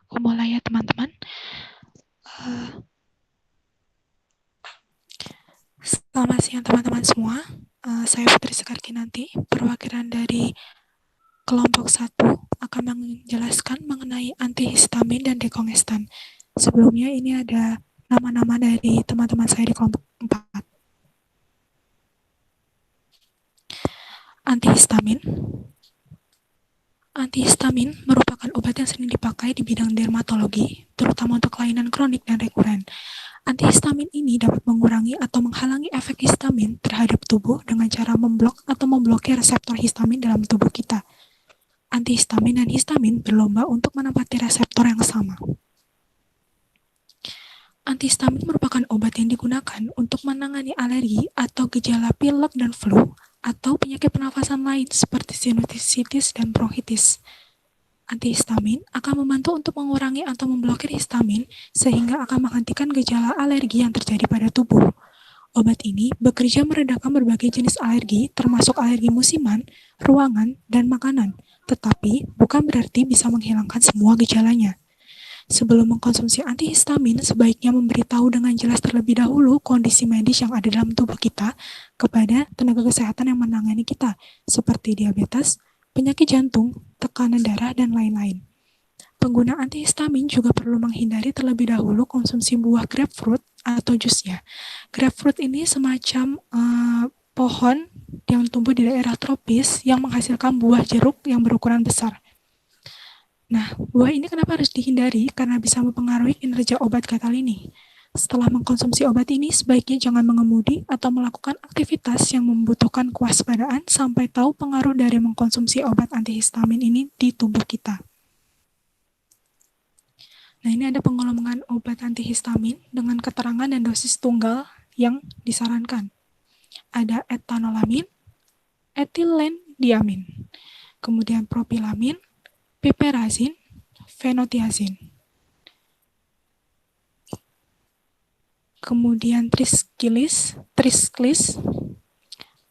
Aku mulai ya teman-teman. Selamat siang teman-teman semua. Saya Putri Sekarkinanti, perwakilan dari kelompok 1 akan menjelaskan mengenai antihistamin dan dekongestan. Sebelumnya ini ada nama-nama dari teman-teman saya di kelompok 4. Antihistamin. Antihistamin merupakan obat yang sering dipakai di bidang dermatologi, terutama untuk kelainan kronik dan rekuren. Antihistamin ini dapat mengurangi atau menghalangi efek histamin terhadap tubuh dengan cara memblok atau memblokir reseptor histamin dalam tubuh kita. Antihistamin dan histamin berlomba untuk menempati reseptor yang sama. Antihistamin merupakan obat yang digunakan untuk menangani alergi atau gejala pilek dan flu atau penyakit pernafasan lain seperti sinusitis dan bronkitis. Antihistamin akan membantu untuk mengurangi atau memblokir histamin sehingga akan menghentikan gejala alergi yang terjadi pada tubuh. Obat ini bekerja meredakan berbagai jenis alergi termasuk alergi musiman, ruangan, dan makanan, tetapi bukan berarti bisa menghilangkan semua gejalanya. Sebelum mengkonsumsi antihistamin, sebaiknya memberitahu dengan jelas terlebih dahulu kondisi medis yang ada dalam tubuh kita kepada tenaga kesehatan yang menangani kita, seperti diabetes, penyakit jantung, tekanan darah, dan lain-lain. Pengguna antihistamin juga perlu menghindari terlebih dahulu konsumsi buah grapefruit atau jusnya. Grapefruit ini semacam pohon yang tumbuh di daerah tropis yang menghasilkan buah jeruk yang berukuran besar. Nah, buah ini kenapa harus dihindari? Karena bisa mempengaruhi kinerja obat gatal ini. Setelah mengkonsumsi obat ini, sebaiknya jangan mengemudi atau melakukan aktivitas yang membutuhkan kewaspadaan sampai tahu pengaruh dari mengkonsumsi obat antihistamin ini di tubuh kita. Nah, ini ada penggolongan obat antihistamin dengan keterangan dan dosis tunggal yang disarankan. Ada etanolamin, etilendiamin, kemudian propilamin, piperazin, fenotiazin. Kemudian trisklis,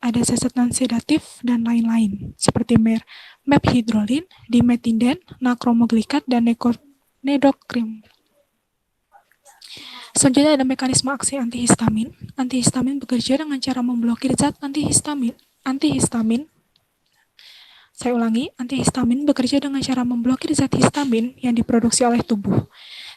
ada zat non-sedatif dan lain-lain, seperti methhidrolin, dimetinden, nakromoglikat, dan nedokrim. Selanjutnya ada mekanisme aksi antihistamin. Antihistamin bekerja dengan cara memblokir zat antihistamin. Saya ulangi, antihistamin bekerja dengan cara memblokir zat histamin yang diproduksi oleh tubuh.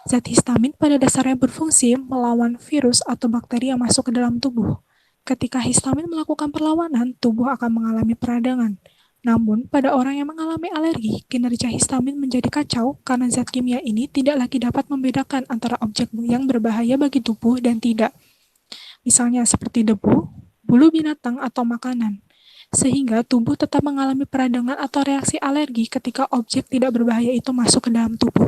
Zat histamin pada dasarnya berfungsi melawan virus atau bakteri yang masuk ke dalam tubuh. Ketika histamin melakukan perlawanan, tubuh akan mengalami peradangan. Namun, pada orang yang mengalami alergi, kinerja histamin menjadi kacau karena zat kimia ini tidak lagi dapat membedakan antara objek yang berbahaya bagi tubuh dan tidak. Misalnya seperti debu, bulu binatang, atau makanan. Sehingga tubuh tetap mengalami peradangan atau reaksi alergi ketika objek tidak berbahaya itu masuk ke dalam tubuh.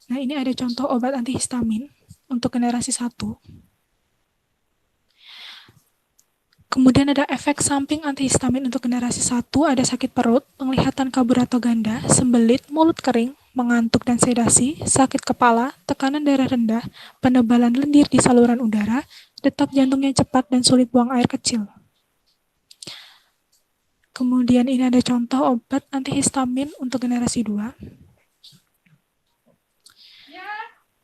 Nah, ini ada contoh obat antihistamin untuk generasi 1. Kemudian ada efek samping antihistamin untuk generasi 1, ada sakit perut, penglihatan kabur atau ganda, sembelit, mulut kering, mengantuk dan sedasi, sakit kepala, tekanan darah rendah, penebalan lendir di saluran udara, detak jantung yang cepat, dan sulit buang air kecil. Kemudian ini ada contoh obat antihistamin untuk generasi 2.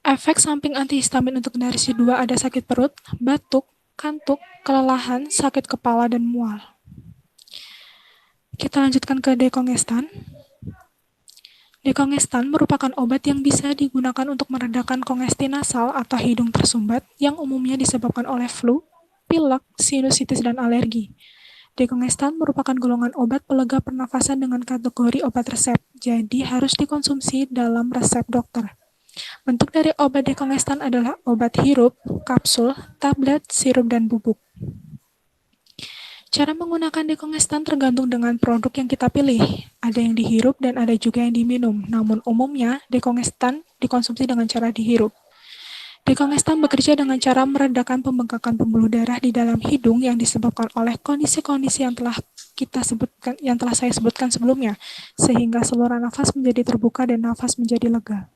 Efek samping antihistamin untuk generasi 2 ada sakit perut, batuk, kantuk, kelelahan, sakit kepala, dan mual. Kita lanjutkan ke dekongestan. Dekongestan merupakan obat yang bisa digunakan untuk meredakan kongesti nasal atau hidung tersumbat yang umumnya disebabkan oleh flu, pilek, sinusitis, dan alergi. Dekongestan merupakan golongan obat pelega pernafasan dengan kategori obat resep, jadi harus dikonsumsi dalam resep dokter. Bentuk dari obat dekongestan adalah obat hirup, kapsul, tablet, sirup, dan bubuk. Cara menggunakan dekongestan tergantung dengan produk yang kita pilih. Ada yang dihirup dan ada juga yang diminum, namun umumnya dekongestan dikonsumsi dengan cara dihirup. Dekongestan bekerja dengan cara meredakan pembengkakan pembuluh darah di dalam hidung yang disebabkan oleh kondisi-kondisi yang telah saya sebutkan sebelumnya, sehingga saluran nafas menjadi terbuka dan nafas menjadi lega.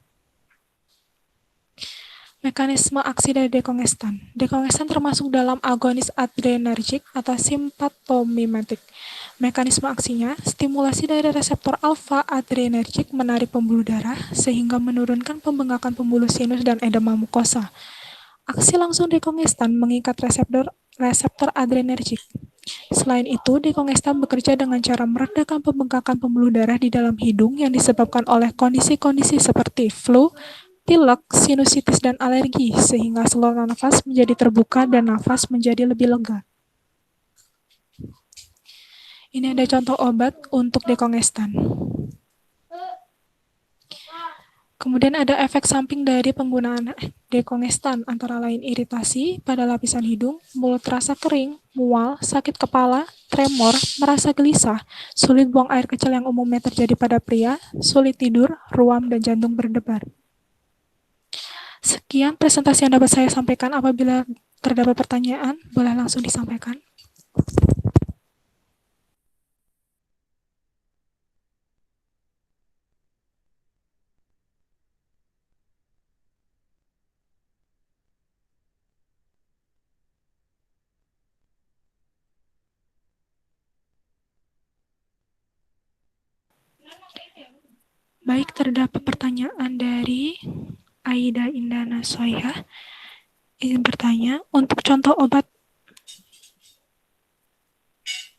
Mekanisme aksi dari dekongestan. Dekongestan termasuk dalam agonis adrenergik atau simpatomimetik. Mekanisme aksinya, stimulasi dari reseptor alfa adrenergik menarik pembuluh darah sehingga menurunkan pembengkakan pembuluh sinus dan edema mukosa. Aksi langsung dekongestan mengikat reseptor adrenergik. Selain itu, dekongestan bekerja dengan cara meredakan pembengkakan pembuluh darah di dalam hidung yang disebabkan oleh kondisi-kondisi seperti flu, pilek, sinusitis, dan alergi, sehingga saluran nafas menjadi terbuka dan nafas menjadi lebih lega. Ini ada contoh obat untuk dekongestan. Kemudian ada efek samping dari penggunaan dekongestan, antara lain iritasi pada lapisan hidung, mulut terasa kering, mual, sakit kepala, tremor, merasa gelisah, sulit buang air kecil yang umumnya terjadi pada pria, sulit tidur, ruam, dan jantung berdebar. Sekian presentasi yang dapat saya sampaikan. Apabila terdapat pertanyaan, boleh langsung disampaikan. Baik, terdapat pertanyaan dari Aida Indana Soiha. Izin bertanya, untuk contoh obat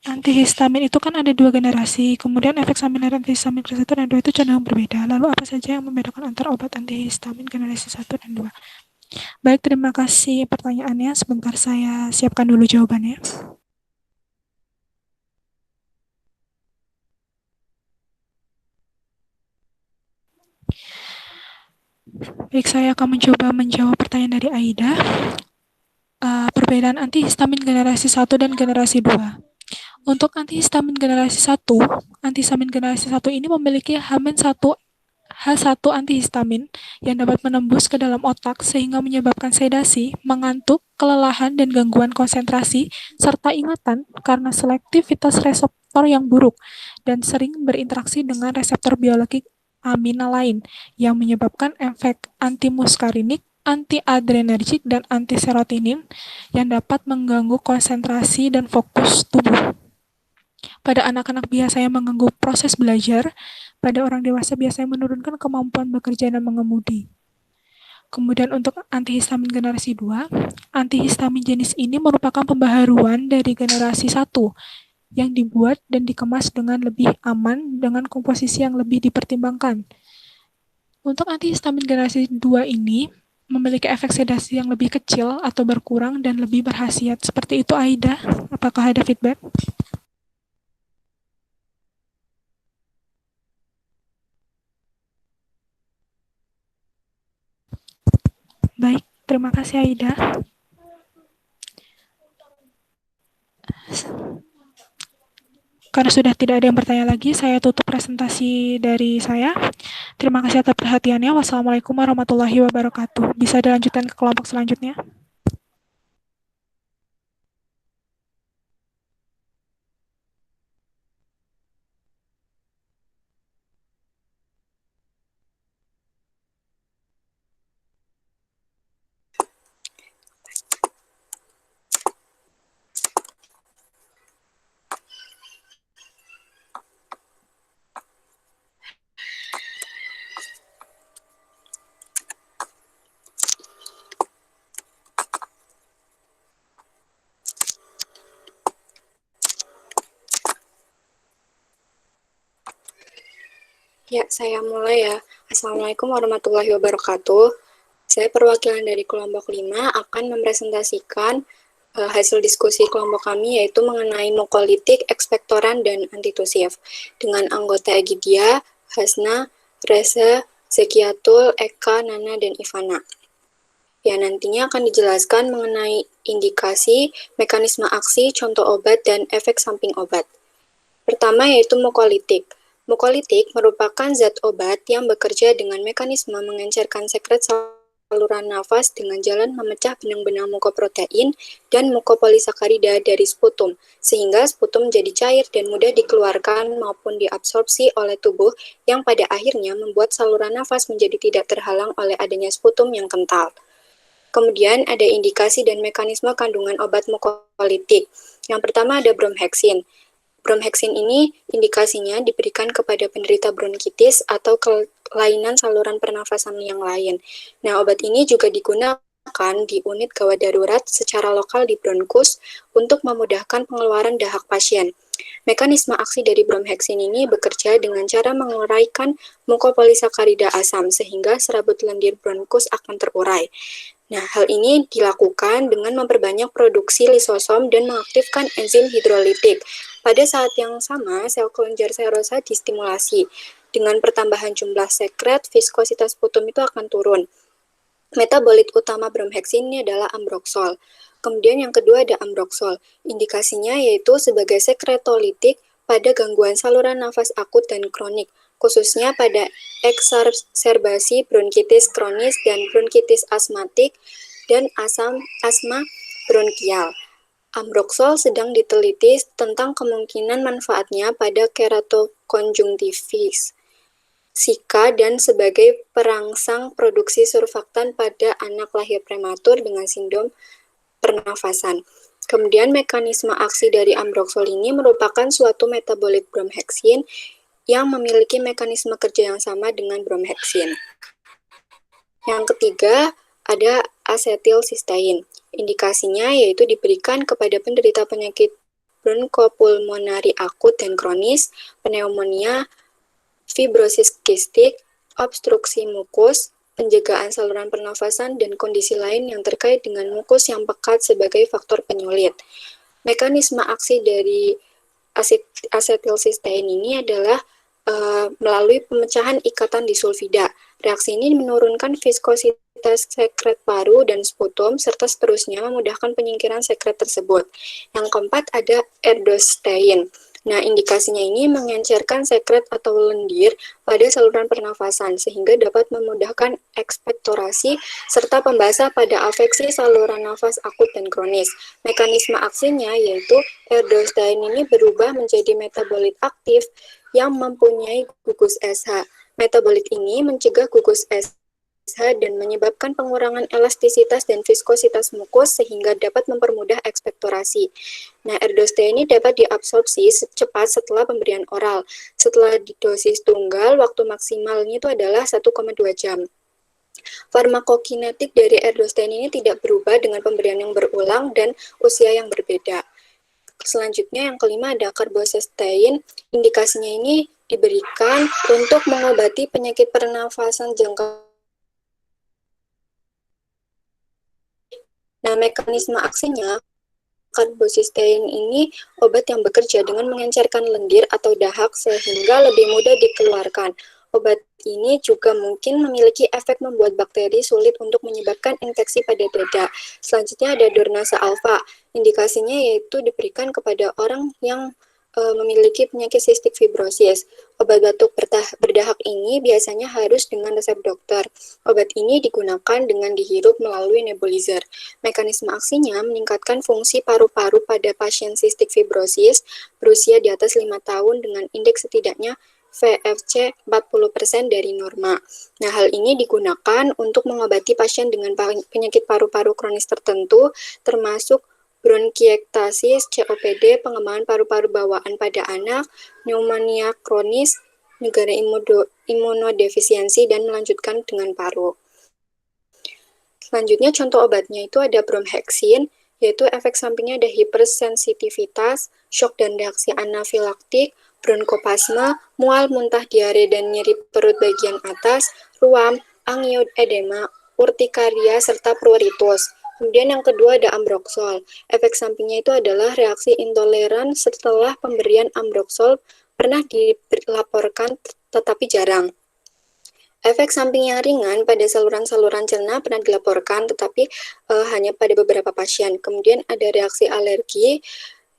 antihistamin itu kan ada 2 generasi, kemudian efek samping dari antihistamin generasi 1 dan 2 itu cenderung berbeda. Lalu apa saja yang membedakan antara obat antihistamin generasi 1 dan 2? Baik, terima kasih pertanyaannya. Sebentar saya siapkan dulu jawabannya. Baik, saya akan mencoba menjawab pertanyaan dari Aida. Perbedaan antihistamin generasi 1 dan generasi 2. Untuk antihistamin generasi 1, antihistamin generasi 1 ini memiliki H1 antihistamin yang dapat menembus ke dalam otak sehingga menyebabkan sedasi, mengantuk, kelelahan, dan gangguan konsentrasi, serta ingatan karena selektivitas reseptor yang buruk dan sering berinteraksi dengan reseptor biologi amina lain yang menyebabkan efek antimuskarinik, antiadrenergik, dan antiserotinin yang dapat mengganggu konsentrasi dan fokus tubuh. Pada anak-anak biasanya mengganggu proses belajar, pada orang dewasa biasanya menurunkan kemampuan bekerja dan mengemudi. Kemudian untuk antihistamin generasi 2, antihistamin jenis ini merupakan pembaharuan dari generasi 1 yang dibuat dan dikemas dengan lebih aman dengan komposisi yang lebih dipertimbangkan. Untuk antihistamin generasi 2 ini memiliki efek sedasi yang lebih kecil atau berkurang dan lebih berkhasiat. Seperti itu, Aida. Apakah ada feedback? Baik, terima kasih Aida. Karena sudah tidak ada yang bertanya lagi, saya tutup presentasi dari saya. Terima kasih atas perhatiannya. Wassalamualaikum warahmatullahi wabarakatuh. Bisa dilanjutkan ke kelompok selanjutnya. Ya, saya mulai ya. Assalamualaikum warahmatullahi wabarakatuh. Saya perwakilan dari kelompok 5 akan mempresentasikan hasil diskusi kelompok kami yaitu mengenai mukolitik, ekspektoran, dan antitusif dengan anggota Egidia, Hasna, Reza, Zekiatul, Eka, Nana, dan Ivana. Ya, nantinya akan dijelaskan mengenai indikasi, mekanisme aksi, contoh obat, dan efek samping obat. Pertama yaitu mukolitik. Mukolitik merupakan zat obat yang bekerja dengan mekanisme mengencerkan sekret saluran nafas dengan jalan memecah benang-benang mukoprotein dan mukopolisakarida dari sputum, sehingga sputum menjadi cair dan mudah dikeluarkan maupun diabsorpsi oleh tubuh yang pada akhirnya membuat saluran nafas menjadi tidak terhalang oleh adanya sputum yang kental. Kemudian ada indikasi dan mekanisme kandungan obat mukolitik. Yang pertama ada bromheksin. Bromheksin ini indikasinya diberikan kepada penderita bronkitis atau kelainan saluran pernafasan yang lain. Nah, obat ini juga digunakan di unit gawat darurat secara lokal di bronkus untuk memudahkan pengeluaran dahak pasien. Mekanisme aksi dari bromheksin ini bekerja dengan cara menguraikan mukopolisakarida asam sehingga serabut lendir bronkus akan terurai. Nah, hal ini dilakukan dengan memperbanyak produksi lisosom dan mengaktifkan enzim hidrolitik. Pada saat yang sama, sel kelenjar serosa distimulasi. Dengan pertambahan jumlah sekret, viskositas putum itu akan turun. Metabolit utama bromheksin ini adalah ambroksol. Kemudian yang kedua ada ambroksol. Indikasinya yaitu sebagai sekretolitik pada gangguan saluran nafas akut dan kronik, khususnya pada eksaserbasi bronkitis kronis dan bronkitis asmatik dan asma bronkial. Ambroksol sedang diteliti tentang kemungkinan manfaatnya pada keratokonjungtivitis, Zika, dan sebagai perangsang produksi surfaktan pada anak lahir prematur dengan sindrom pernafasan. Kemudian mekanisme aksi dari ambroksol ini merupakan suatu metabolit bromheksin yang memiliki mekanisme kerja yang sama dengan bromheksin. Yang ketiga, ada asetilsistein. Indikasinya yaitu diberikan kepada penderita penyakit bronkopulmonari akut dan kronis, pneumonia, fibrosis kistik, obstruksi mukus, penjagaan saluran pernafasan, dan kondisi lain yang terkait dengan mukus yang pekat sebagai faktor penyulit. Mekanisme aksi dari asetilsistein ini adalah melalui pemecahan ikatan disulfida. Reaksi ini menurunkan viskositas sekret paru dan sputum, serta seterusnya memudahkan penyingkiran sekret tersebut. Yang keempat ada erdostein. Nah, indikasinya ini mengencerkan sekret atau lendir pada saluran pernafasan sehingga dapat memudahkan ekspektorasi serta pembasah pada afeksi saluran nafas akut dan kronis. Mekanisme aksinya yaitu erdostein ini berubah menjadi metabolit aktif yang mempunyai gugus SH. Metabolit ini mencegah gugus SH dan menyebabkan pengurangan elastisitas dan viskositas mukus sehingga dapat mempermudah ekspektorasi. Nah, erdostein ini dapat diabsorpsi cepat setelah pemberian oral. Setelah dosis tunggal, waktu maksimalnya itu adalah 1,2 jam. Farmakokinetik dari erdostein ini tidak berubah dengan pemberian yang berulang dan usia yang berbeda. Selanjutnya yang kelima ada karbocysteine. Indikasinya ini diberikan untuk mengobati penyakit pernafasan jangka. Nah, mekanisme aksinya, karbocysteine ini obat yang bekerja dengan mengencerkan lendir atau dahak sehingga lebih mudah dikeluarkan. Obat ini juga mungkin memiliki efek membuat bakteri sulit untuk menyebabkan infeksi pada dada. Selanjutnya ada Dornasa alfa. Indikasinya yaitu diberikan kepada orang yang memiliki penyakit sistik fibrosis. Obat batuk berdahak ini biasanya harus dengan resep dokter. Obat ini digunakan dengan dihirup melalui nebulizer. Mekanisme aksinya meningkatkan fungsi paru-paru pada pasien sistik fibrosis berusia di atas 5 tahun dengan indeks setidaknya VFC 40% dari norma. Nah, hal ini digunakan untuk mengobati pasien dengan penyakit paru-paru kronis tertentu, termasuk bronkiektasis, COPD, pengembangan paru-paru bawaan pada anak, pneumonia kronis, negara imunodefisiensi, dan melanjutkan dengan paru. Selanjutnya contoh obatnya itu ada bromheksin, yaitu efek sampingnya ada hipersensitivitas, shock dan reaksi anafilaktik, bronkopasma, mual, muntah, diare, dan nyeri perut bagian atas, ruam, angioedema, urtikaria, serta pruritus. Kemudian yang kedua ada ambroksol. Efek sampingnya itu adalah reaksi intoleran setelah pemberian ambroksol pernah dilaporkan tetapi jarang. Efek samping yang ringan pada saluran-saluran cerna pernah dilaporkan tetapi hanya pada beberapa pasien. Kemudian ada reaksi alergi,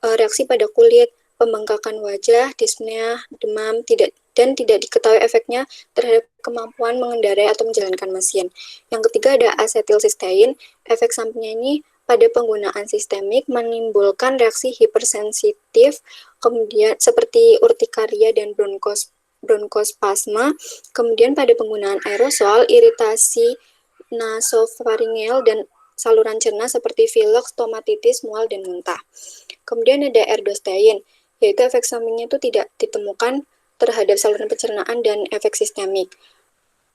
reaksi pada kulit, pembengkakan wajah, dyspnea, demam, dan tidak diketahui efeknya terhadap kemampuan mengendarai atau menjalankan mesin. Yang ketiga ada asetilsistein. Efek sampingnya ini pada penggunaan sistemik menimbulkan reaksi hipersensitif, kemudian seperti urtikaria dan bronkospasma. Kemudian pada penggunaan aerosol, iritasi nasofaringel dan saluran cerna seperti pilek, stomatitis, mual, dan muntah. Kemudian ada erdostein, yaitu efek sampingnya itu tidak ditemukan terhadap saluran pencernaan dan efek sistemik.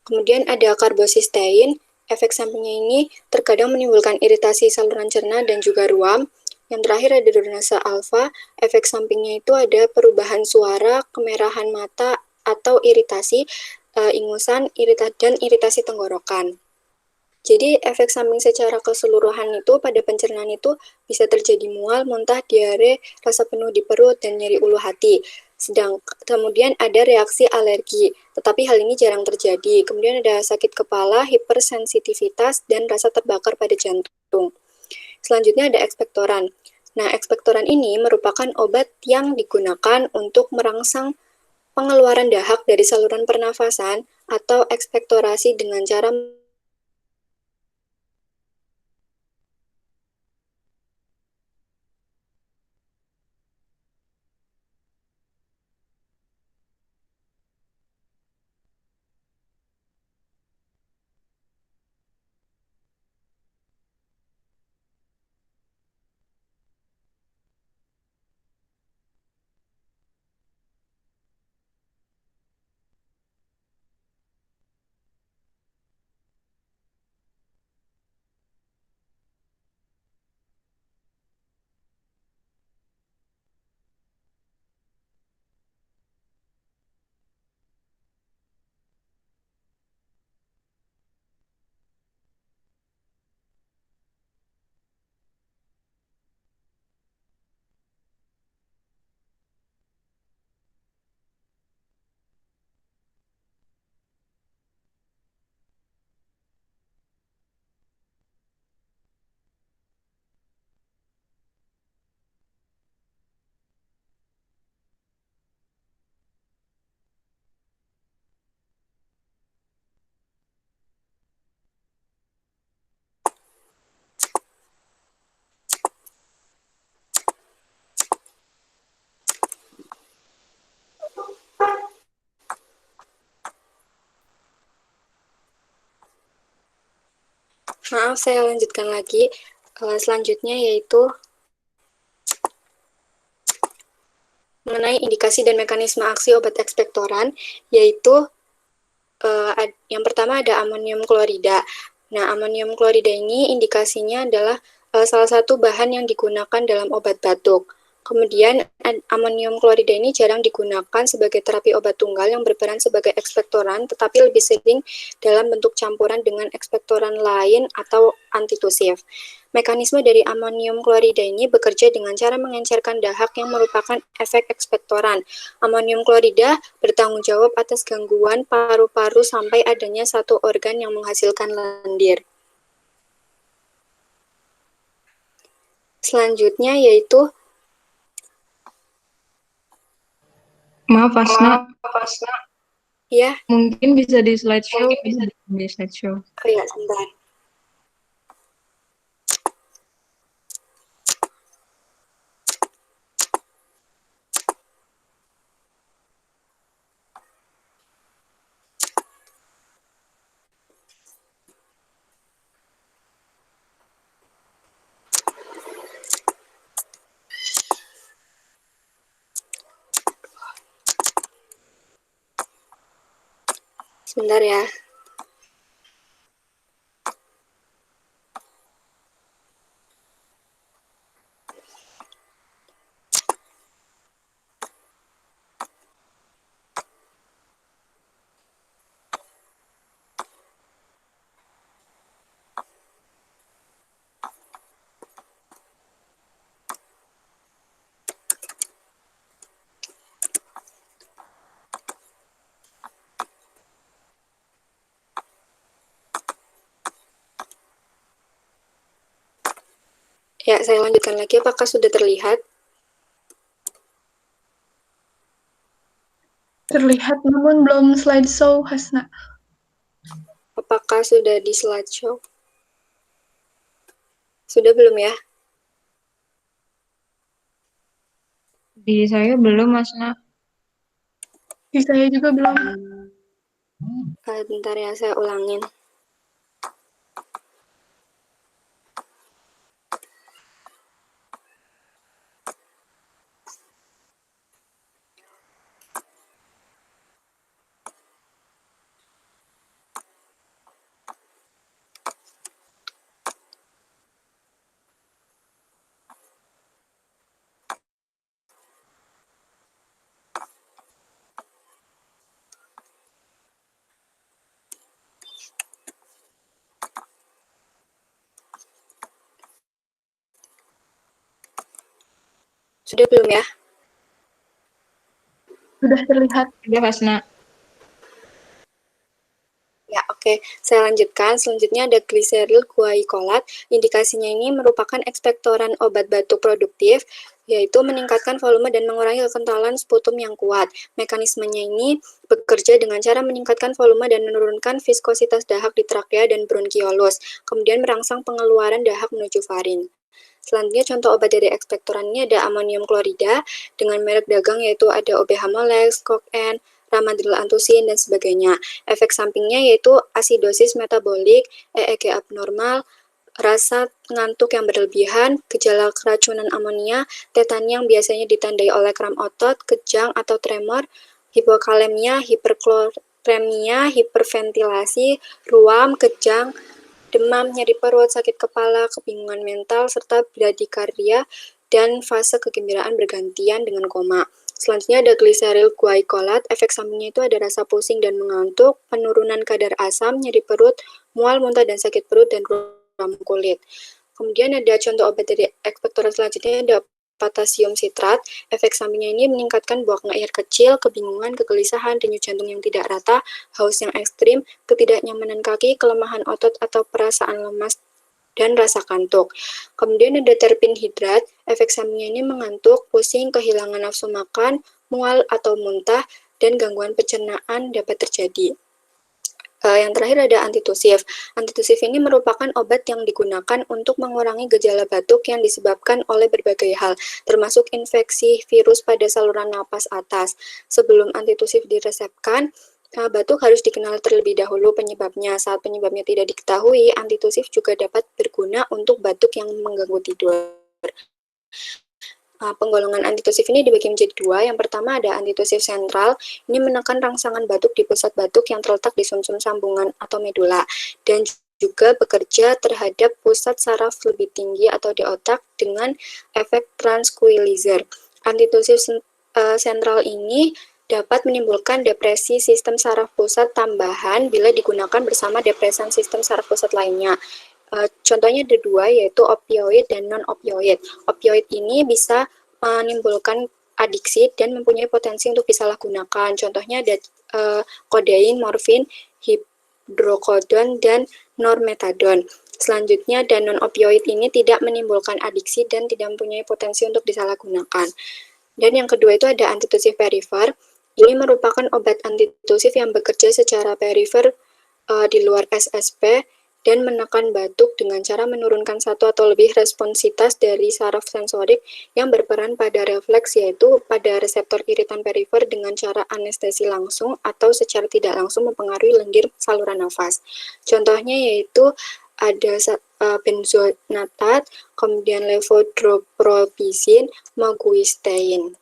Kemudian ada karbosistein, efek sampingnya ini terkadang menimbulkan iritasi saluran cerna dan juga ruam. Yang terakhir ada donase alfa, efek sampingnya itu ada perubahan suara, kemerahan mata, atau iritasi, ingusan, dan iritasi tenggorokan. Jadi efek samping secara keseluruhan itu pada pencernaan itu bisa terjadi mual, muntah, diare, rasa penuh di perut, dan nyeri ulu hati. Kemudian ada reaksi alergi, tetapi hal ini jarang terjadi. Kemudian ada sakit kepala, hipersensitivitas, dan rasa terbakar pada jantung. Selanjutnya ada ekspektoran. Nah, ekspektoran ini merupakan obat yang digunakan untuk merangsang pengeluaran dahak dari saluran pernafasan atau ekspektorasi dengan cara Maaf, saya lanjutkan lagi. Selanjutnya yaitu mengenai indikasi dan mekanisme aksi obat ekspektoran, yaitu yang pertama ada amonium klorida. Nah, amonium klorida ini indikasinya adalah salah satu bahan yang digunakan dalam obat batuk. Kemudian amonium klorida ini jarang digunakan sebagai terapi obat tunggal yang berperan sebagai ekspektoran, tetapi lebih sering dalam bentuk campuran dengan ekspektoran lain atau antitusif. Mekanisme dari amonium klorida ini bekerja dengan cara mengencerkan dahak yang merupakan efek ekspektoran. Amonium klorida bertanggung jawab atas gangguan paru-paru sampai adanya satu organ yang menghasilkan lendir. Selanjutnya yaitu Maaf, Asna. ya, Mungkin bisa di slideshow. Di slideshow. oh ya, sebentar. Sebentar ya. Ya, saya lanjutkan lagi. Apakah sudah terlihat? Terlihat namun belum slideshow, Hasna. Apakah sudah di slideshow? Sudah belum ya? Di saya belum, Hasna. Di saya juga belum. Bentar ya, saya ulangin. Sudah belum ya? Sudah terlihat. Sudah, Hasna. Ya, oke. Saya lanjutkan. Selanjutnya ada gliseril guaicolat. Indikasinya ini merupakan ekspektoran obat batuk produktif, yaitu meningkatkan volume dan mengurangi kekentalan sputum yang kuat. Mekanismenya ini bekerja dengan cara meningkatkan volume dan menurunkan viskositas dahak di trakea dan bronkiolus, kemudian merangsang pengeluaran dahak menuju faring. Selanjutnya contoh obat dari ekspektoran ini ada amonium klorida dengan merek dagang yaitu ada OBH Molex, Coq-N, Ramadril Antusin, dan sebagainya. Efek sampingnya yaitu asidosis metabolik, EEG abnormal, rasa ngantuk yang berlebihan, gejala keracunan amonia, tetania yang biasanya ditandai oleh kram otot, kejang atau tremor, hipokalemia, hiperkloremia, hiperventilasi, ruam, kejang, demam, nyeri perut, sakit kepala, kebingungan mental, serta bradikardia, dan fase kegembiraan bergantian dengan koma. Selanjutnya ada gliseril guaicolat. Efek sampingnya itu ada rasa pusing dan mengantuk, penurunan kadar asam, nyeri perut, mual, muntah, dan sakit perut, dan ruam kulit. Kemudian ada contoh obat dari ekspektoran selanjutnya ada potasium sitrat. Efek sampingnya ini meningkatkan buang air kecil, kebingungan, kegelisahan, denyut jantung yang tidak rata, haus yang ekstrim, ketidaknyamanan kaki, kelemahan otot atau perasaan lemas dan rasa kantuk. Kemudian ada terpin hidrat, efek sampingnya ini mengantuk, pusing, kehilangan nafsu makan, mual atau muntah, dan gangguan pencernaan dapat terjadi. Yang terakhir ada antitusif. Antitusif ini merupakan obat yang digunakan untuk mengurangi gejala batuk yang disebabkan oleh berbagai hal, termasuk infeksi virus pada saluran napas atas. Sebelum antitusif diresepkan, batuk harus dikenal terlebih dahulu penyebabnya. Saat penyebabnya tidak diketahui, antitusif juga dapat berguna untuk batuk yang mengganggu tidur. Penggolongan antitusif ini dibagi menjadi dua. Yang pertama ada antitusif sentral. Ini menekan rangsangan batuk di pusat batuk yang terletak di sumsum sambungan atau medula. Dan juga bekerja terhadap pusat saraf lebih tinggi atau di otak dengan efek tranquilizer. Antitusif sentral ini dapat menimbulkan depresi sistem saraf pusat tambahan bila digunakan bersama depresan sistem saraf pusat lainnya. Contohnya ada dua, yaitu opioid dan non-opioid. Opioid ini bisa menimbulkan adiksi dan mempunyai potensi untuk disalahgunakan. Contohnya ada kodein, morfin, hidrokodon, dan normetadon. Selanjutnya, dan non-opioid ini tidak menimbulkan adiksi dan tidak mempunyai potensi untuk disalahgunakan. Dan yang kedua itu ada antitusif perifer. Ini merupakan obat antitusif yang bekerja secara perifer di luar SSP dan menekan batuk dengan cara menurunkan satu atau lebih responsitas dari saraf sensorik yang berperan pada refleks, yaitu pada reseptor iritan perifer dengan cara anestesi langsung atau secara tidak langsung mempengaruhi lendir saluran nafas. Contohnya yaitu ada benzonatat, kemudian levodopropisin, maguistein.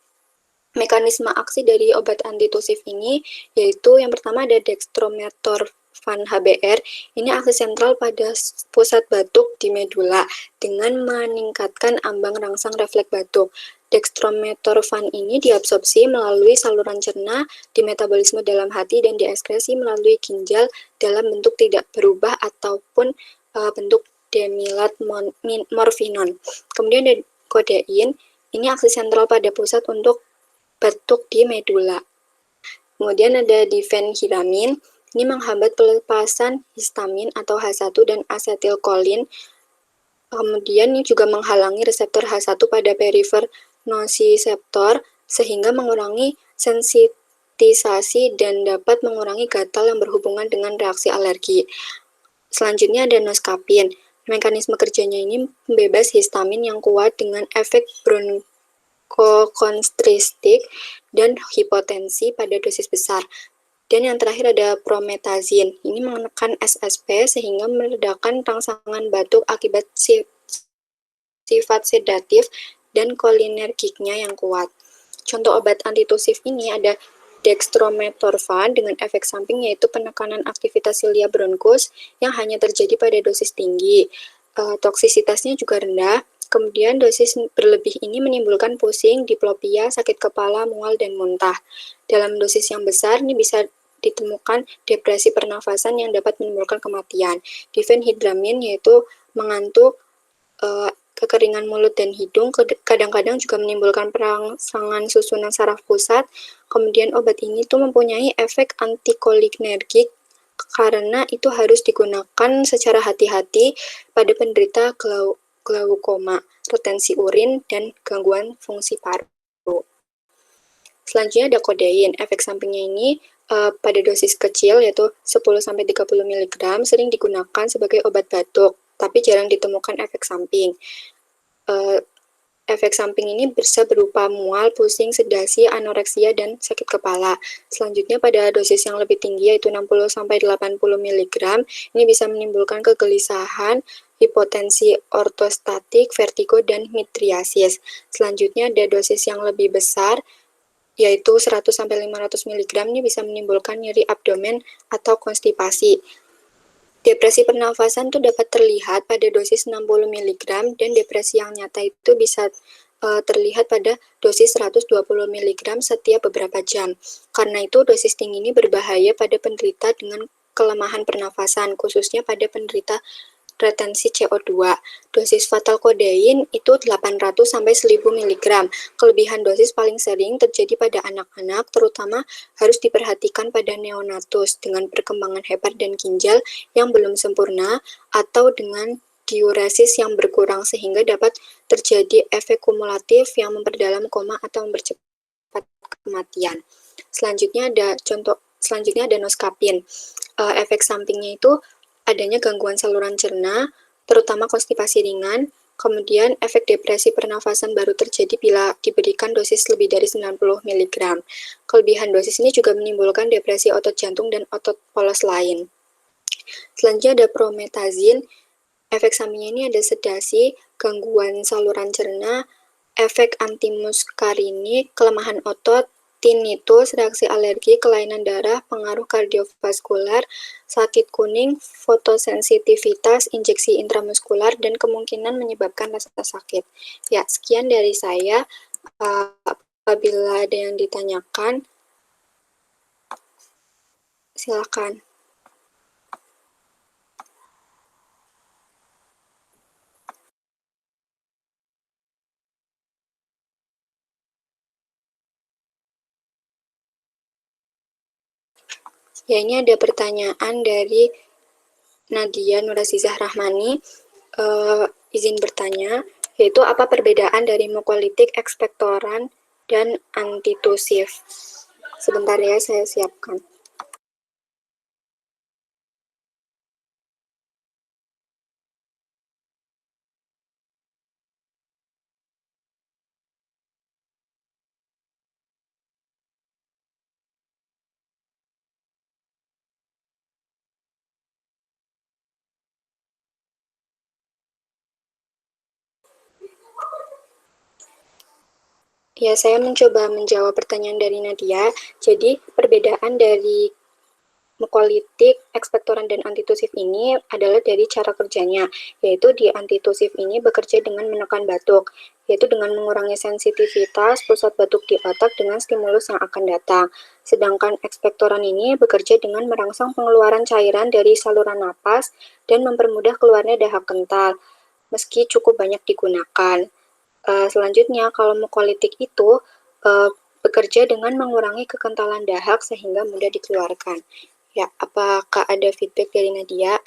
Mekanisme aksi dari obat antitusif ini yaitu yang pertama ada dextromethorphan HBr. Ini aksi sentral pada pusat batuk di medula dengan meningkatkan ambang rangsang refleks batuk. Dextromethorphan ini diabsorpsi melalui saluran cerna, di metabolisme dalam hati, dan dieskresi melalui ginjal dalam bentuk tidak berubah ataupun bentuk demilat morfinon. Kemudian ada kodein, ini aksi sentral pada pusat untuk batuk di medula. Kemudian ada difenhiramin, ini menghambat pelepasan histamin atau H1 dan asetilkolin. Kemudian ini juga menghalangi reseptor H1 pada perifer nociceptor sehingga mengurangi sensitisasi dan dapat mengurangi gatal yang berhubungan dengan reaksi alergi. Selanjutnya ada noscapin. Mekanisme kerjanya ini membebas histamin yang kuat dengan efek bronkokonstristik dan hipotensi pada dosis besar. Dan yang terakhir ada promethazine. Ini menekan SSP sehingga meredakan rangsangan batuk akibat sifat sedatif dan kolinergiknya yang kuat. Contoh obat antitusif ini ada dextromethorphan dengan efek samping yaitu penekanan aktivitas silia bronkus yang hanya terjadi pada dosis tinggi. Toksisitasnya juga rendah. Kemudian dosis berlebih ini menimbulkan pusing, diplopia, sakit kepala, mual, dan muntah. Dalam dosis yang besar ini bisa ditemukan depresi pernafasan yang dapat menimbulkan kematian. Difenhidramin yaitu mengantuk, kekeringan mulut dan hidung, kadang-kadang juga menimbulkan perangsangan susunan saraf pusat. Kemudian obat ini tuh mempunyai efek antikolinergik karena itu harus digunakan secara hati-hati pada penderita glaukoma, retensi urin, dan gangguan fungsi paru. Selanjutnya ada kodein. Efek sampingnya ini pada dosis kecil yaitu 10-30 mg sering digunakan sebagai obat batuk, tapi jarang ditemukan efek samping. Efek samping ini bisa berupa mual, pusing, sedasi, anoreksia, dan sakit kepala. Selanjutnya pada dosis yang lebih tinggi yaitu 60-80 mg, ini bisa menimbulkan kegelisahan, hipotensi ortostatik, vertigo, dan midriasis. Selanjutnya ada dosis yang lebih besar yaitu 100-500 mg, ini bisa menimbulkan nyeri abdomen atau konstipasi. Depresi pernafasan itu dapat terlihat pada dosis 60 mg dan depresi yang nyata itu bisa terlihat pada dosis 120 mg setiap beberapa jam. Karena itu dosis tinggi ini berbahaya pada penderita dengan kelemahan pernafasan, khususnya pada penderita retensi CO2. Dosis fatal kodein itu 800-1000 mg. Kelebihan dosis paling sering terjadi pada anak-anak, terutama harus diperhatikan pada neonatus dengan perkembangan hepat dan ginjal yang belum sempurna atau dengan diuresis yang berkurang sehingga dapat terjadi efek kumulatif yang memperdalam koma atau mempercepat kematian. Selanjutnya ada noskapin. Efek sampingnya itu adanya gangguan saluran cerna, terutama konstipasi ringan, kemudian efek depresi pernafasan baru terjadi bila diberikan dosis lebih dari 90 mg. Kelebihan dosis ini juga menimbulkan depresi otot jantung dan otot polos lain. Selanjutnya ada promethazine. Efek sampingnya ini ada sedasi, gangguan saluran cerna, efek antimuskarinik, kelemahan otot, tinnitus, reaksi alergi, kelainan darah, pengaruh kardiovaskular, sakit kuning, fotosensitivitas, injeksi intramuskular, dan kemungkinan menyebabkan rasa sakit. Ya, sekian dari saya. Apabila ada yang ditanyakan, silakan. Ya, ini ada pertanyaan dari Nadia Nurasizah Rahmani. Izin bertanya, yaitu apa perbedaan dari mukolitik, ekspektoran, dan antitusif? Sebentar ya, saya siapkan. Ya, saya mencoba menjawab pertanyaan dari Nadia. Jadi, perbedaan dari mukolitik, ekspektoran, dan antitusif ini adalah dari cara kerjanya, yaitu di antitusif ini bekerja dengan menekan batuk, yaitu dengan mengurangi sensitivitas pusat batuk di otak dengan stimulus yang akan datang. Sedangkan ekspektoran ini bekerja dengan merangsang pengeluaran cairan dari saluran napas dan mempermudah keluarnya dahak kental, meski cukup banyak digunakan. Selanjutnya, kalau mukolitik itu bekerja dengan mengurangi kekentalan dahak sehingga mudah dikeluarkan. Ya, apakah ada feedback dari Nadia?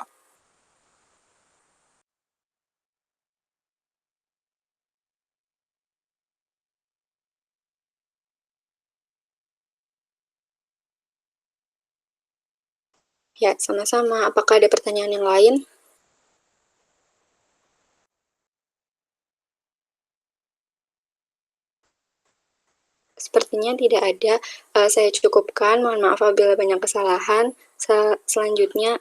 Ya, sama-sama. Apakah ada pertanyaan yang lain? Sepertinya tidak ada. Saya cukupkan. Mohon maaf apabila banyak kesalahan. Selanjutnya,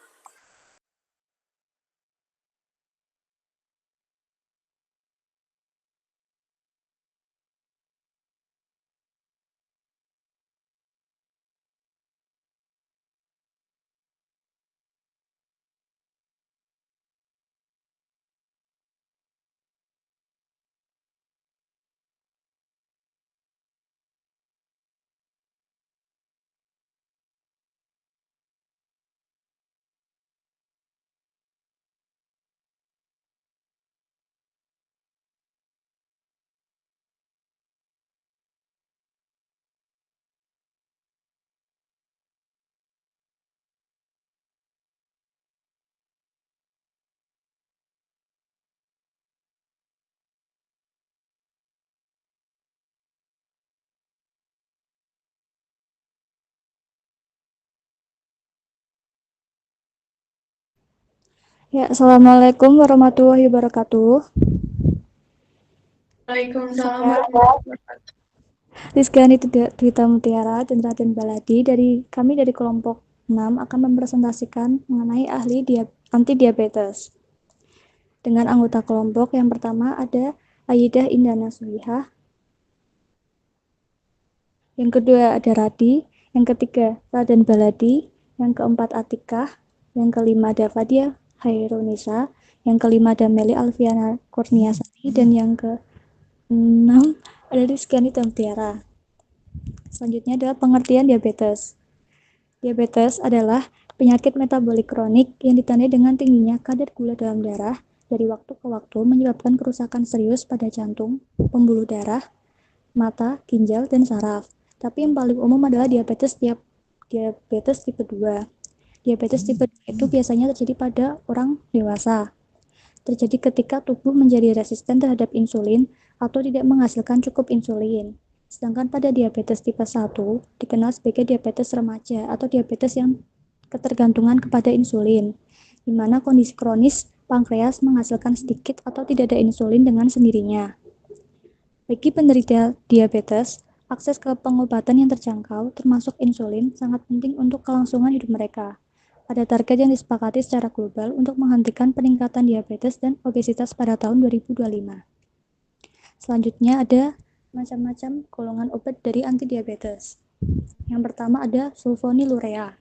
Ya, Assalamualaikum warahmatullahi wabarakatuh. Waalaikumsalam Saya warahmatullahi wabarakatuh. Rizkyani Dwita Mutiara dan Raden Baladi kami dari kelompok 6 akan mempresentasikan mengenai anti diabetes. Dengan anggota kelompok yang pertama ada Ayidah Indana Sulihah, yang kedua ada Radi, yang ketiga Raden Baladi, yang keempat Atikah, yang kelima ada Fadia Hairunisa, yang kelima ada Meli Alfiana Kurniasari, dan yang ke-6 ada Rizkyani Mutiara. Selanjutnya adalah pengertian diabetes. Diabetes adalah penyakit metabolik kronik yang ditandai dengan tingginya kadar gula dalam darah dari waktu ke waktu menyebabkan kerusakan serius pada jantung, pembuluh darah, mata, ginjal, dan saraf. Tapi yang paling umum adalah diabetes tipe 2. Diabetes tipe 2 itu biasanya terjadi pada orang dewasa. Terjadi ketika tubuh menjadi resisten terhadap insulin atau tidak menghasilkan cukup insulin. Sedangkan pada diabetes tipe 1 dikenal sebagai diabetes remaja atau diabetes yang ketergantungan kepada insulin, di mana kondisi kronis pankreas menghasilkan sedikit atau tidak ada insulin dengan sendirinya. Bagi penderita diabetes, akses ke pengobatan yang terjangkau, termasuk insulin, sangat penting untuk kelangsungan hidup mereka. Ada target yang disepakati secara global untuk menghentikan peningkatan diabetes dan obesitas pada tahun 2025. Selanjutnya ada macam-macam golongan obat dari antidiabetes. Yang pertama ada sulfonylurea.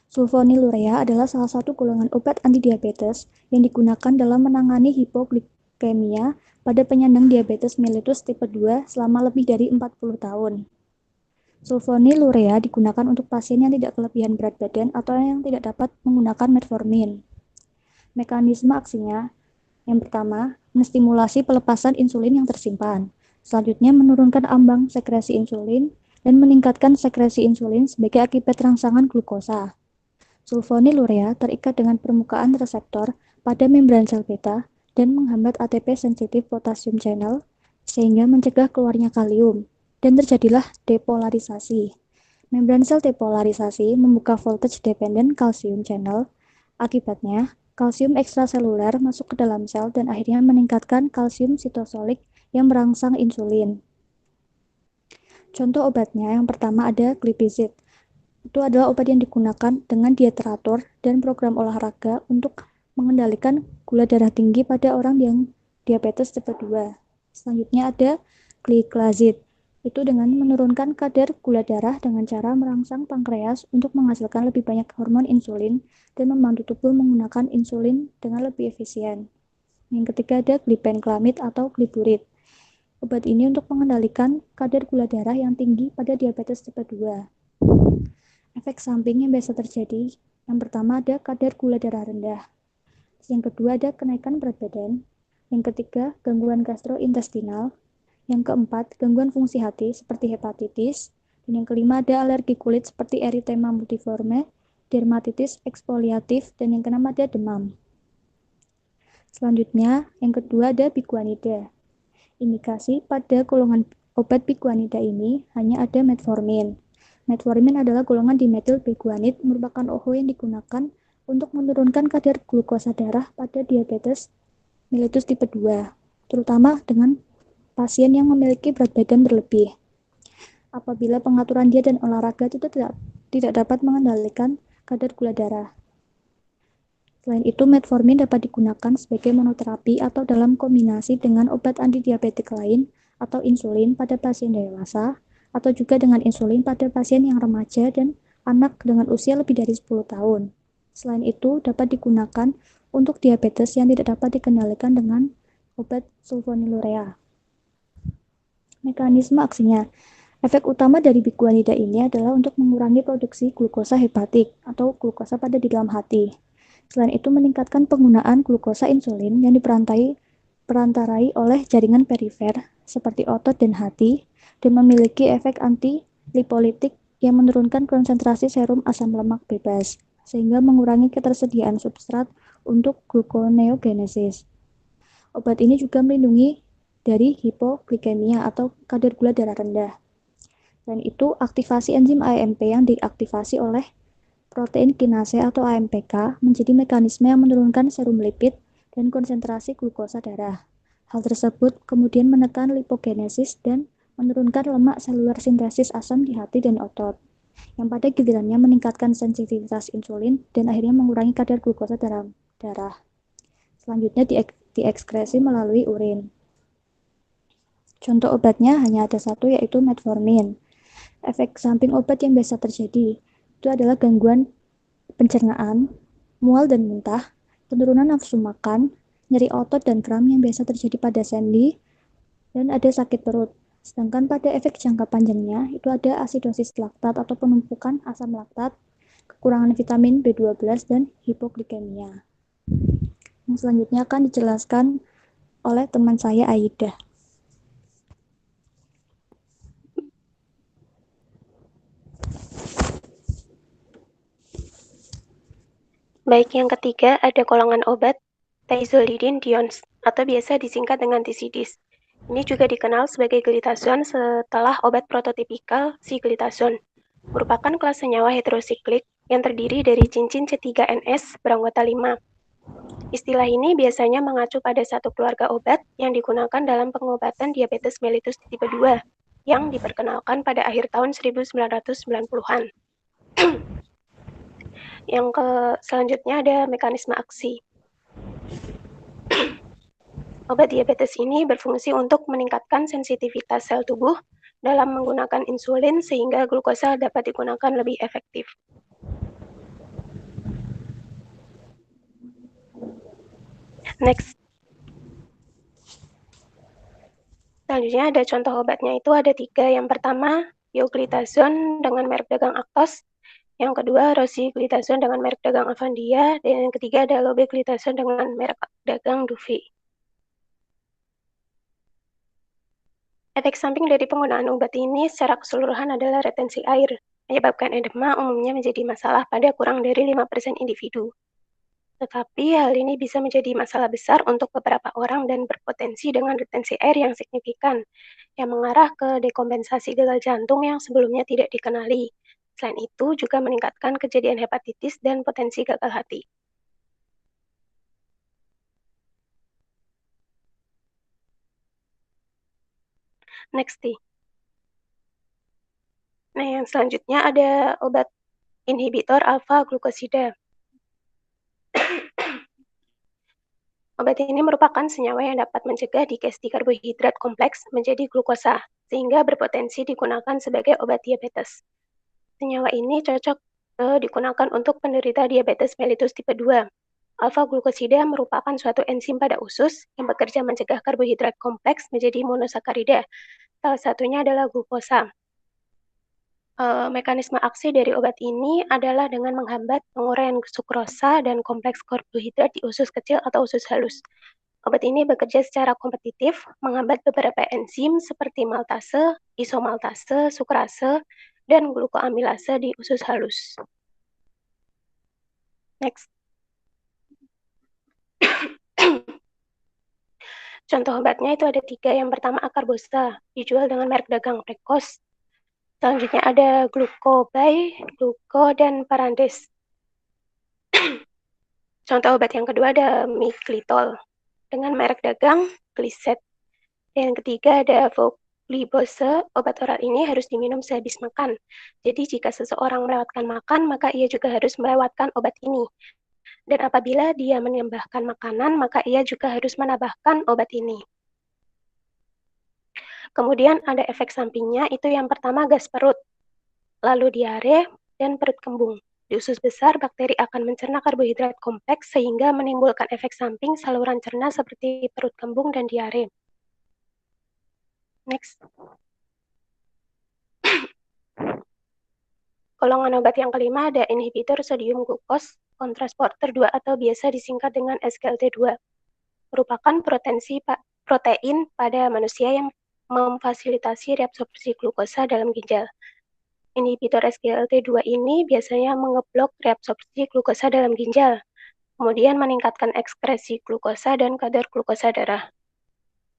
Sulfonylurea adalah salah satu golongan obat antidiabetes yang digunakan dalam menangani hipoglikemia pada penyandang diabetes mellitus tipe 2 selama lebih dari 40 tahun. Sulfonylurea digunakan untuk pasien yang tidak kelebihan berat badan atau yang tidak dapat menggunakan metformin. Mekanisme aksinya, yang pertama, menstimulasi pelepasan insulin yang tersimpan. Selanjutnya, menurunkan ambang sekresi insulin dan meningkatkan sekresi insulin sebagai akibat rangsangan glukosa. Sulfonylurea terikat dengan permukaan reseptor pada membran sel beta dan menghambat ATP sensitif potassium channel sehingga mencegah keluarnya kalium dan terjadilah depolarisasi. Membran sel depolarisasi membuka voltage dependent calcium channel. Akibatnya, kalsium ekstraseluler masuk ke dalam sel dan akhirnya meningkatkan kalsium sitosolik yang merangsang insulin. Contoh obatnya yang pertama ada glipizid. Itu adalah obat yang digunakan dengan diet teratur dan program olahraga untuk mengendalikan gula darah tinggi pada orang yang diabetes tipe 2. Selanjutnya ada gliclazid. Itu dengan menurunkan kadar gula darah dengan cara merangsang pankreas untuk menghasilkan lebih banyak hormon insulin dan membantu tubuh menggunakan insulin dengan lebih efisien. Yang ketiga ada glibenclamid atau gliburid. Obat ini untuk mengendalikan kadar gula darah yang tinggi pada diabetes tipe 2. Efek samping yang biasa terjadi, yang pertama ada kadar gula darah rendah. Yang kedua ada kenaikan berat badan. Yang ketiga, gangguan gastrointestinal. Yang keempat, gangguan fungsi hati seperti hepatitis. Dan yang kelima ada alergi kulit seperti erythema multiforme, dermatitis eksfoliatif, dan yang keenam ada demam. Selanjutnya, yang kedua ada biguanida. Indikasi pada golongan obat biguanida ini hanya ada metformin. Metformin adalah golongan dimetil biguanid, merupakan OH yang digunakan untuk menurunkan kadar glukosa darah pada diabetes mellitus tipe 2, terutama dengan pasien yang memiliki berat badan berlebih. Apabila pengaturan diet dan olahraga itu tidak dapat mengendalikan kadar gula darah. Selain itu, metformin dapat digunakan sebagai monoterapi atau dalam kombinasi dengan obat antidiabetik lain atau insulin pada pasien dewasa, atau juga dengan insulin pada pasien yang remaja dan anak dengan usia lebih dari 10 tahun. Selain itu, dapat digunakan untuk diabetes yang tidak dapat dikendalikan dengan obat sulfonylurea. Mekanisme aksinya. Efek utama dari biguanida ini adalah untuk mengurangi produksi glukosa hepatik atau glukosa pada di dalam hati. Selain itu, meningkatkan penggunaan glukosa insulin yang diperantarai oleh jaringan perifer seperti otot dan hati, dan memiliki efek anti-lipolitik yang menurunkan konsentrasi serum asam lemak bebas, sehingga mengurangi ketersediaan substrat untuk gluconeogenesis. Obat ini juga melindungi dari hipoglikemia atau kadar gula darah rendah. Dan itu aktivasi enzim AMP yang diaktifasi oleh Protein kinase atau AMPK menjadi mekanisme yang menurunkan serum lipid dan konsentrasi glukosa darah. Hal tersebut kemudian menekan lipogenesis dan menurunkan lemak seluler sintesis asam di hati dan otot, yang pada gilirannya meningkatkan sensitivitas insulin dan akhirnya mengurangi kadar glukosa dalam darah. Selanjutnya diekskresi melalui urin. Contoh obatnya hanya ada satu, yaitu metformin. Efek samping obat yang biasa terjadi itu adalah gangguan pencernaan, mual dan muntah, penurunan nafsu makan, nyeri otot dan kram yang biasa terjadi pada Sandy, dan ada sakit perut. Sedangkan pada efek jangka panjangnya itu ada asidosis laktat atau penumpukan asam laktat, kekurangan vitamin B12 dan hipoglikemia. Yang selanjutnya akan dijelaskan oleh teman saya Aida. Baik, yang ketiga ada golongan obat thiazolidin diones atau biasa disingkat dengan TCDs. Ini juga dikenal sebagai glitazone setelah obat prototipikal siglitazone. Merupakan kelas senyawa heterosiklik yang terdiri dari cincin C3NS beranggota 5. Istilah ini biasanya mengacu pada satu keluarga obat yang digunakan dalam pengobatan diabetes mellitus tipe 2 yang diperkenalkan pada akhir tahun 1990-an. Yang selanjutnya ada mekanisme aksi. Obat diabetes ini berfungsi untuk meningkatkan sensitivitas sel tubuh dalam menggunakan insulin sehingga glukosa dapat digunakan lebih efektif. Next. Selanjutnya ada contoh obatnya itu ada 3. Yang pertama, pioglitazone dengan merek dagang Actos. Yang kedua, rosiglitazone dengan merek dagang Avandia. Dan yang ketiga ada lobeglitazone dengan merek dagang Dufi. Efek samping dari penggunaan obat ini secara keseluruhan adalah retensi air, menyebabkan edema umumnya menjadi masalah pada kurang dari 5% individu. Tetapi hal ini bisa menjadi masalah besar untuk beberapa orang dan berpotensi dengan retensi air yang signifikan, yang mengarah ke dekompensasi gagal jantung yang sebelumnya tidak dikenali. Selain itu juga meningkatkan kejadian hepatitis dan potensi gagal hati. Next. Nah, yang selanjutnya ada obat inhibitor alfa glukosida. Obat ini merupakan senyawa yang dapat mencegah digesti karbohidrat kompleks menjadi glukosa, sehingga berpotensi digunakan sebagai obat diabetes. Senyawa ini cocok digunakan untuk penderita diabetes mellitus tipe 2. Alfa-glukosida merupakan suatu enzim pada usus yang bekerja mencegah karbohidrat kompleks menjadi monosakarida. Salah satunya adalah glukosa. Mekanisme aksi dari obat ini adalah dengan menghambat penguraian sukrosa dan kompleks karbohidrat di usus kecil atau usus halus. Obat ini bekerja secara kompetitif, menghambat beberapa enzim seperti maltase, isomaltase, sukrase, dan glukoamilase di usus halus. Next. Contoh obatnya itu ada 3. Yang pertama akarbosa, dijual dengan merek dagang Precos. Selanjutnya ada Glucobay, Gluco, dan Parandes. Contoh obat yang kedua ada Miglitol dengan merek dagang Glycet. Dan yang ketiga ada Voglibose. Obat oral ini harus diminum sehabis makan. Jadi jika seseorang melewatkan makan, maka ia juga harus melewatkan obat ini. Dan apabila dia menambahkan makanan, maka ia juga harus menambahkan obat ini. Kemudian ada efek sampingnya, itu yang pertama gas perut, lalu diare, dan perut kembung. Di usus besar, bakteri akan mencerna karbohidrat kompleks sehingga menimbulkan efek samping saluran cerna seperti perut kembung dan diare. Next. Golongan obat yang kelima ada inhibitor sodium glucose kontransporter 2 atau biasa disingkat dengan SGLT2. Merupakan protein pada manusia yang memfasilitasi reabsorpsi glukosa dalam ginjal. Inhibitor SGLT2 ini biasanya mengeblok reabsorpsi glukosa dalam ginjal, kemudian meningkatkan ekskresi glukosa dan kadar glukosa darah.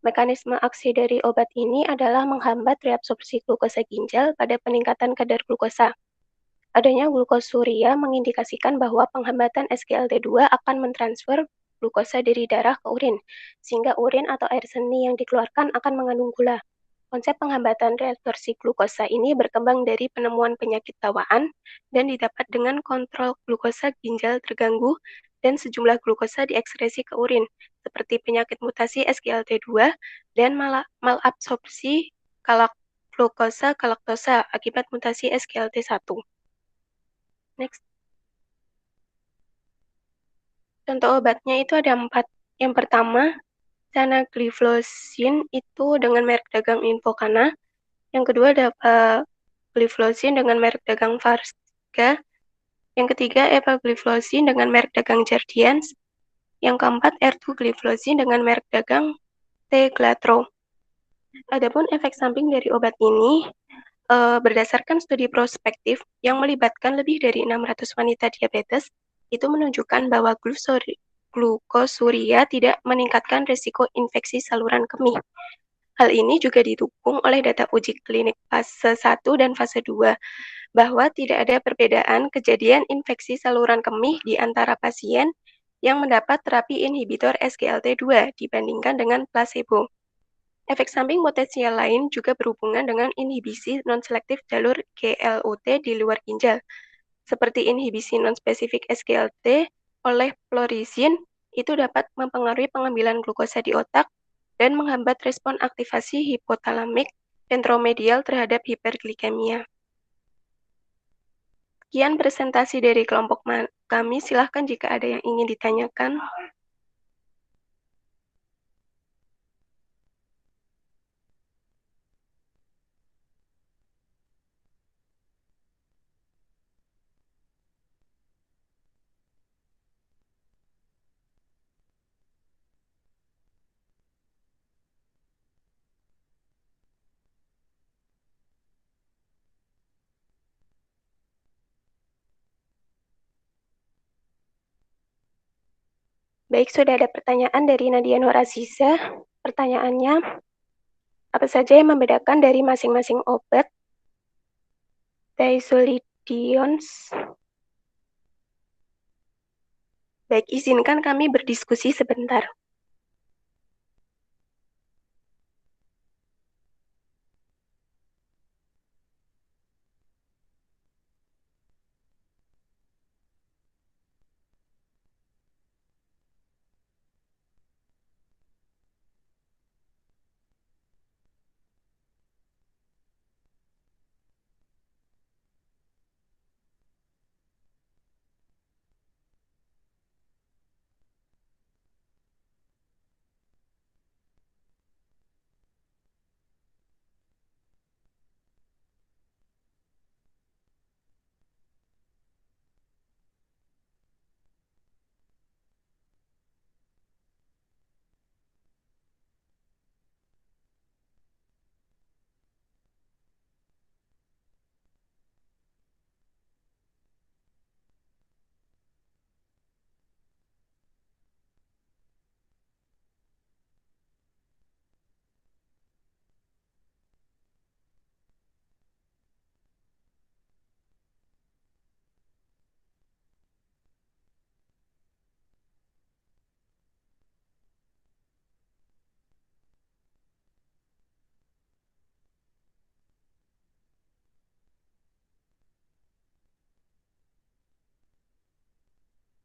Mekanisme aksi dari obat ini adalah menghambat reabsorpsi glukosa ginjal pada peningkatan kadar glukosa. Adanya glukosuria mengindikasikan bahwa penghambatan SGLT2 akan mentransfer glukosa dari darah ke urin, sehingga urin atau air seni yang dikeluarkan akan mengandung gula. Konsep penghambatan reabsorpsi glukosa ini berkembang dari penemuan penyakit bawaan dan didapat dengan kontrol glukosa ginjal terganggu dan sejumlah glukosa diekskresi ke urin, seperti penyakit mutasi SGLT2 dan malabsorpsi glukosa galaktosa akibat mutasi SGLT1. Next. Contoh obatnya itu ada 4. Yang pertama, Canagliflozin itu dengan merek dagang Invokana. Yang kedua, Dapagliflozin dengan merek dagang Varsga. Yang ketiga, Epagliflozin dengan merek dagang Jardiance. Yang keempat, Ertugliflozin dengan merek dagang Teglatro. Adapun efek samping dari obat ini berdasarkan studi prospektif yang melibatkan lebih dari 600 wanita diabetes, itu menunjukkan bahwa glukosuria tidak meningkatkan risiko infeksi saluran kemih. Hal ini juga didukung oleh data uji klinik fase 1 dan fase 2, bahwa tidak ada perbedaan kejadian infeksi saluran kemih di antara pasien yang mendapat terapi inhibitor SGLT2 dibandingkan dengan placebo. Efek samping potensial lain juga berhubungan dengan inhibisi non-selektif jalur GLUT di luar ginjal, seperti inhibisi non-spesifik SGLT oleh fluorizin itu dapat mempengaruhi pengambilan glukosa di otak dan menghambat respon aktivasi hipotalamik ventromedial terhadap hiperglikemia. Sekian presentasi dari kelompok kami, silahkan jika ada yang ingin ditanyakan. Baik, sudah ada pertanyaan dari Nadia Nur Aziza. Pertanyaannya, apa saja yang membedakan dari masing-masing obat Daisolidions? Baik, izinkan kami berdiskusi sebentar.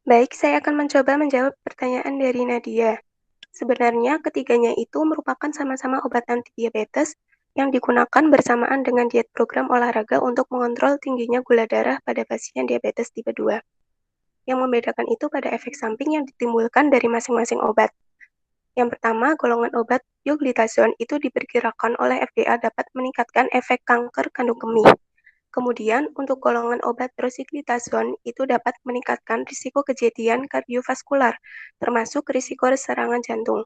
Baik, saya akan mencoba menjawab pertanyaan dari Nadia. Sebenarnya ketiganya itu merupakan sama-sama obat antidiabetes yang digunakan bersamaan dengan diet program olahraga untuk mengontrol tingginya gula darah pada pasien diabetes tipe 2. Yang membedakan itu pada efek samping yang ditimbulkan dari masing-masing obat. Yang pertama, golongan obat pioglitazone itu diperkirakan oleh FDA dapat meningkatkan efek kanker kandung kemih. Kemudian, untuk golongan obat rosiglitazone itu dapat meningkatkan risiko kejadian kardiovaskular, termasuk risiko serangan jantung.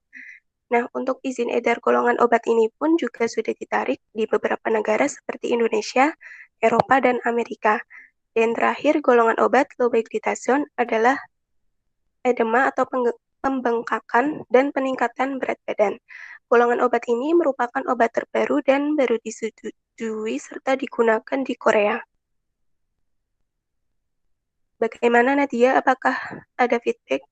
Nah, untuk izin edar golongan obat ini pun juga sudah ditarik di beberapa negara seperti Indonesia, Eropa, dan Amerika. Dan terakhir, golongan obat lobeglitazone adalah edema atau pembengkakan dan peningkatan berat badan. Golongan obat ini merupakan obat terbaru dan baru disetujui serta digunakan di Korea. Bagaimana Nadia? Apakah ada feedback?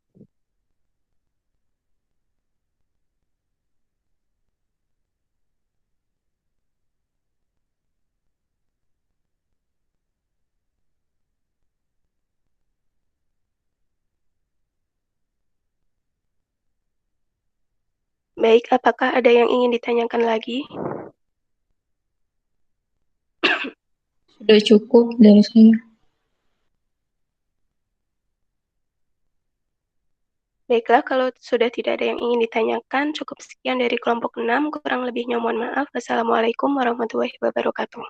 Baik, apakah ada yang ingin ditanyakan lagi? Sudah cukup dari saya. Baiklah, kalau sudah tidak ada yang ingin ditanyakan, cukup sekian dari kelompok 6. Kurang lebihnya mohon maaf. Wassalamualaikum warahmatullahi wabarakatuh.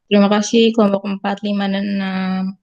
Terima kasih kelompok 4, 5, dan 6.